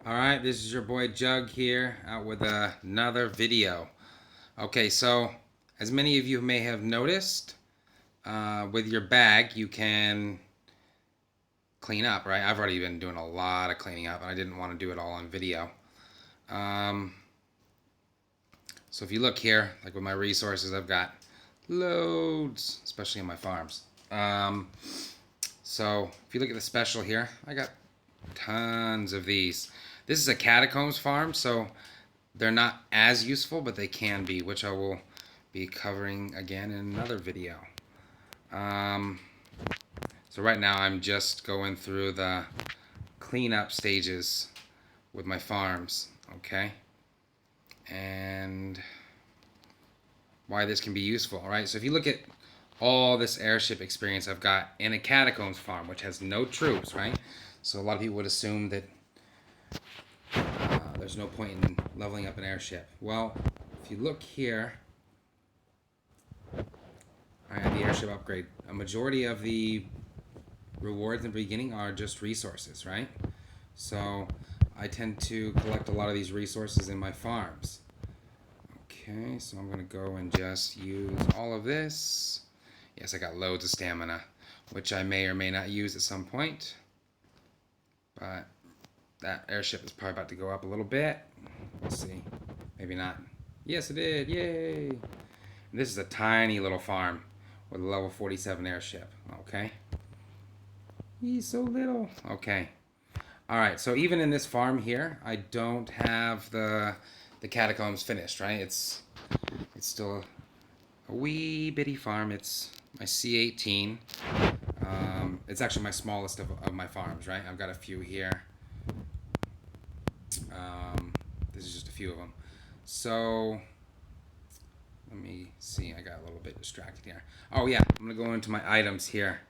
Alright, this is your boy Jug here, out with another video. Okay, so as many of you may have noticed, with your bag you can clean up, right? I've already been doing a lot of cleaning up and I didn't want to do it all on video. Um, so if you look here, like with my resources, I've got loads, especially in my farms. So if you look at the special here, I got tons of these. This is a catacombs farm, so they're not as useful, but they can be, which I will be covering again in another video. So right now I'm just going through the cleanup stages with my farms, okay? And why this can be useful, all right? So if you look at all this airship experience I've got in a catacombs farm, which has no troops, right? So a lot of people would assume that there's no point in leveling up an airship. Well, if you look here, I have the airship upgrade. A majority of the rewards in the beginning are just resources, right? So I tend to collect a lot of these resources in my farms. Okay, so I'm going to go and just use all of this. Yes, I got loads of stamina, which I may or may not use at some point. But that airship is probably about to go up a little bit. We'll see. Maybe not. Yes, it did. Yay! And this is a tiny little farm with a level 47 airship. Okay. He's so little. Okay. Alright, so even in this farm here, I don't have the catacombs finished, right? It's still a wee bitty farm. It's my C18. It's actually my smallest of my farms, right? I've got a few here. This is just a few of them. So let me see. I got a little bit distracted here. Oh yeah, I'm gonna go into my items here.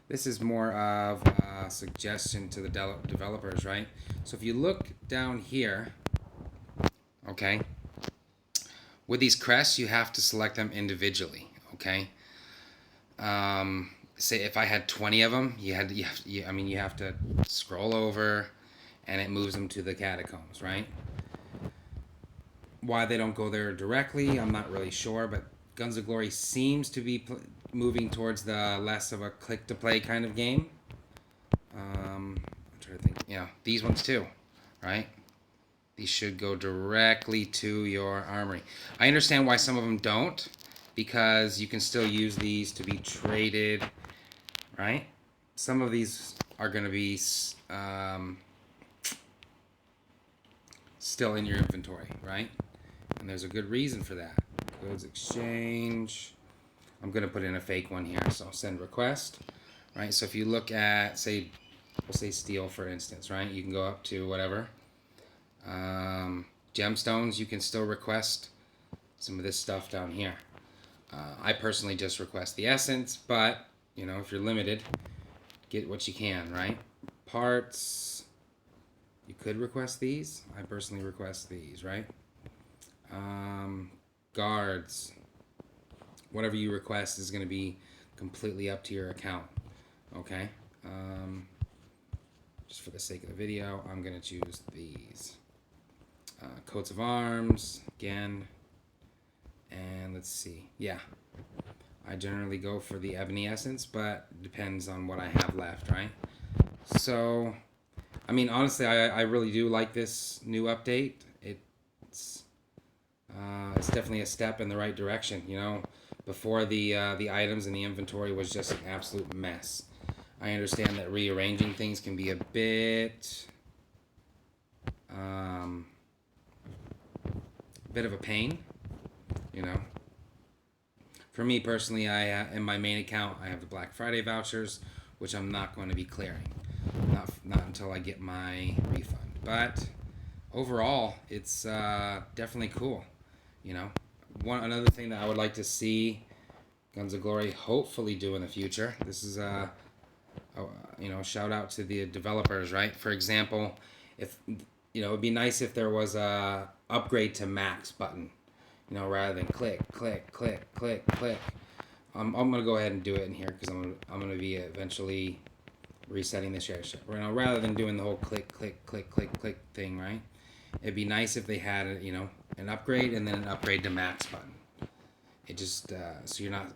This is more of a suggestion to the developers, right? So if you look down here, okay, with these crests, you have to select them individually, okay? Say if I had 20 of them, you have to scroll over, and it moves them to the catacombs, right? Why they don't go there directly, I'm not really sure, but Guns of Glory seems to be moving towards the less of a click-to-play kind of game. I'm trying to think. Yeah, these ones too, right? These should go directly to your armory. I understand why some of them don't, because you can still use these to be traded, right? Some of these are going to be still in your inventory, right? And there's a good reason for that. Goods exchange. I'm going to put in a fake one here, so send request, right? So if you look at, say, we'll say steel, for instance, right? You can go up to whatever. Gemstones, you can still request some of this stuff down here. I personally just request the essence, but, you know, if you're limited, get what you can, right? Parts, you could request these. I personally request these, right? Guards, whatever you request is going to be completely up to your account, okay? Just for the sake of the video, I'm going to choose these. Coats of arms, again, and let's see, yeah. I generally go for the ebony essence, but it depends on what I have left, right? So, I mean, honestly, I really do like this new update. It's definitely a step in the right direction, you know. Before the items in the inventory was just an absolute mess. I understand that rearranging things can be a bit of a pain, you know. For me personally, in my main account, I have the Black Friday vouchers, which I'm not going to be clearing, not until I get my refund. But overall, it's definitely cool, you know. Another thing that I would like to see Guns of Glory hopefully do in the future. This is shout out to the developers, right? For example, if it'd be nice if there was a upgrade to max button, you know, rather than click, click, click, click, click. I'm gonna go ahead and do it in here because I'm gonna be eventually resetting this airship. Rather than doing the whole click, click, click, click, click thing, right? It'd be nice if they had an upgrade and then an upgrade to max button. It just so you're not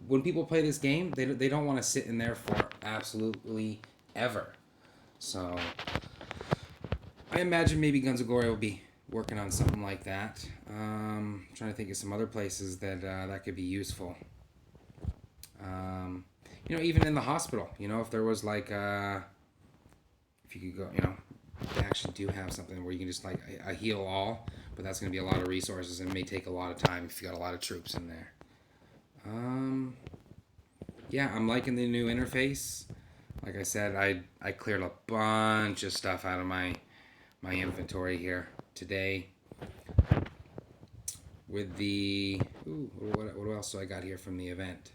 when people play this game, they don't want to sit in there for absolutely ever. So I imagine maybe Guns of Glory will be working on something like that. Trying to think of some other places that that could be useful. Even in the hospital, if there was like if you could go, they actually do have something where you can just like a heal all, but that's going to be a lot of resources and may take a lot of time if you got a lot of troops in there. Yeah, I'm liking the new interface. Like I said, I cleared a bunch of stuff out of my inventory here today. With the what else do I got here from the event?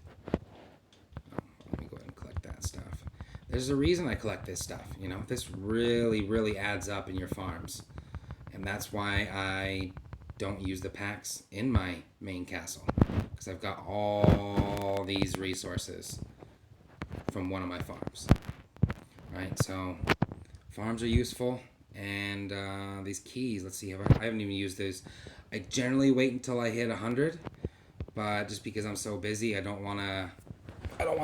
Let me go ahead and collect that stuff. There's a reason I collect this stuff. This really adds up in your farms, and that's why I don't use the packs in my main castle, because I've got all these resources from one of my farms. Right, so farms are useful, and these keys. Let's see, I haven't even used those. I generally wait until I hit 100, but just because I'm so busy, I don't want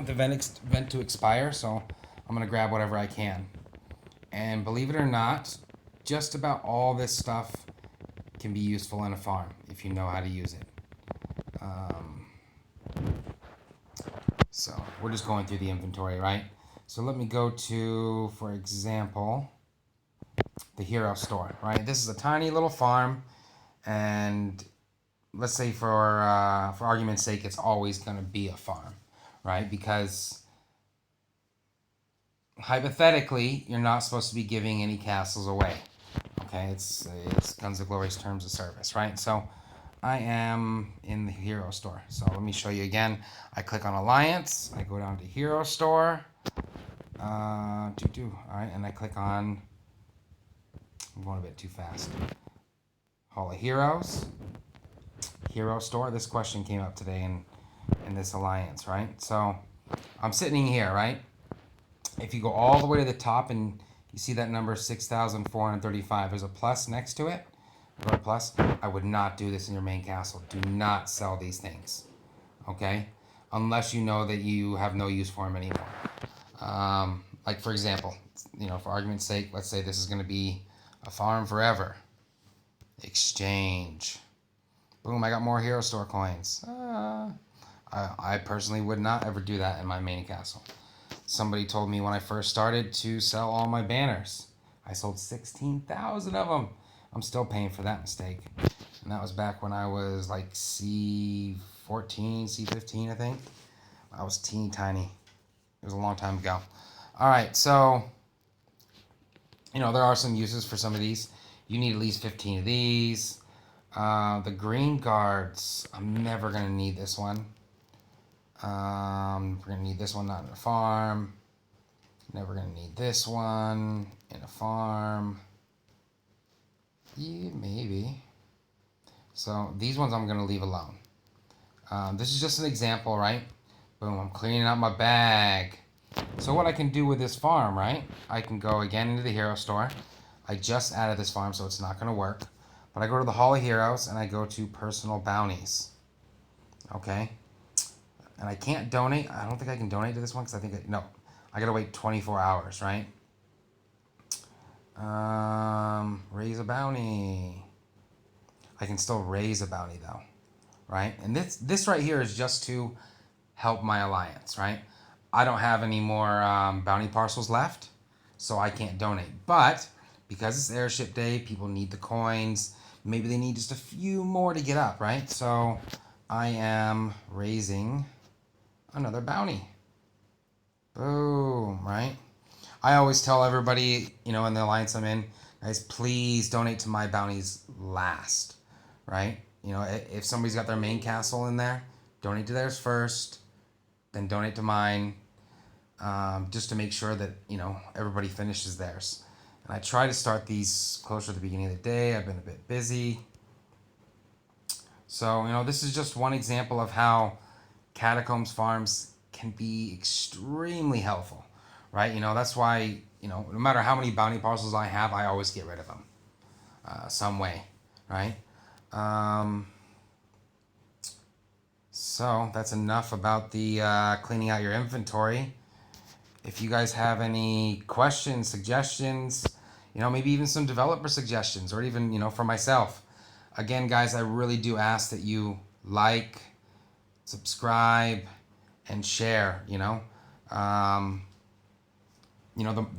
the vent to expire, so I'm gonna grab whatever I can. And believe it or not, just about all this stuff can be useful in a farm if you know how to use it. So we're just going through the inventory, right? So let me go to, for example, the hero store, right? This is a tiny little farm, and let's say for argument's sake, it's always going to be a farm, right? Because hypothetically, you're not supposed to be giving any castles away. Okay, it's Guns of Glory's terms of service, right? So I am in the hero store. So let me show you again. I click on Alliance. I go down to hero store. All right, and I click on. I'm going a bit too fast. Hall of Heroes. Hero store. This question came up today in this alliance, right? So I'm sitting here, right? If you go all the way to the top and you see that number 6,435, there's a plus next to it. Go to plus. I would not do this in your main castle. Do not sell these things, okay? Unless you know that you have no use for them anymore. Like for example, for argument's sake, let's say this is going to be a farm forever. Exchange. Boom, I got more hero store coins. I personally would not ever do that in my main castle. Somebody told me when I first started to sell all my banners. I sold 16,000 of them. I'm still paying for that mistake. And that was back when I was like C14, C15, I think. I was teeny tiny. It was a long time ago. All right, so, there are some uses for some of these. You need at least 15 of these. The green guards, I'm never going to need this one. We're going to need this one not in a farm. Never going to need this one in a farm. Yeah, maybe. So these ones I'm going to leave alone. This is just an example, right? Boom, I'm cleaning out my bag. So what I can do with this farm, right? I can go again into the hero store. I just added this farm, so it's not going to work. But I go to the Hall of Heroes, and I go to Personal Bounties. Okay? And I can't donate. I don't think I can donate to this one, because no. I got to wait 24 hours, right? Raise a bounty. I can still raise a bounty, though. Right? And this right here is just to help my alliance, right? I don't have any more bounty parcels left, so I can't donate. But because it's Airship Day, people need the coins. Maybe they need just a few more to get up, right? So I am raising another bounty. Boom, right? I always tell everybody, in the alliance I'm in, guys, please donate to my bounties last, right? If somebody's got their main castle in there, donate to theirs first, then donate to mine, just to make sure that, everybody finishes theirs. And I try to start these closer to the beginning of the day. I've been a bit busy. So, this is just one example of how Catacombs farms can be extremely helpful, right? That's why, no matter how many bounty parcels I have, I always get rid of them some way, right? Um, so that's enough about the cleaning out your inventory. If you guys have any questions, suggestions, maybe even some developer suggestions, or even, for myself. Again, guys, I really do ask that you like, subscribe, and share. The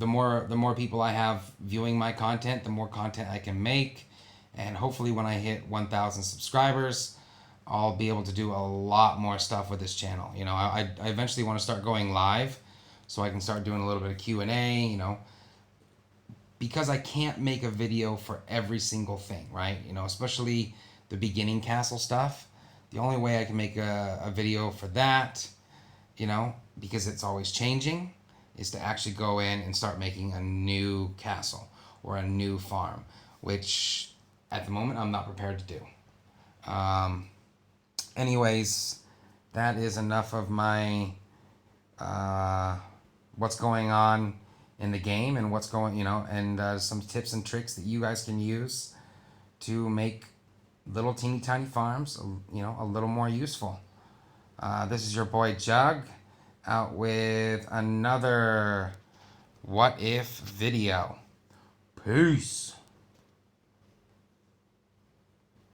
more people I have viewing my content, the more content I can make, and hopefully when I hit 1,000 subscribers, I'll be able to do a lot more stuff with this channel. I eventually want to start going live, so I can start doing a little bit of Q&A. Because I can't make a video for every single thing, right? Especially the beginning castle stuff. The only way I can make a video for that, because it's always changing, is to actually go in and start making a new castle or a new farm, which at the moment I'm not prepared to do. Anyways, that is enough of my what's going on in the game and what's going, and some tips and tricks that you guys can use to make little teeny tiny farms, a little more useful. This is your boy Jug, out with another what if video. Peace.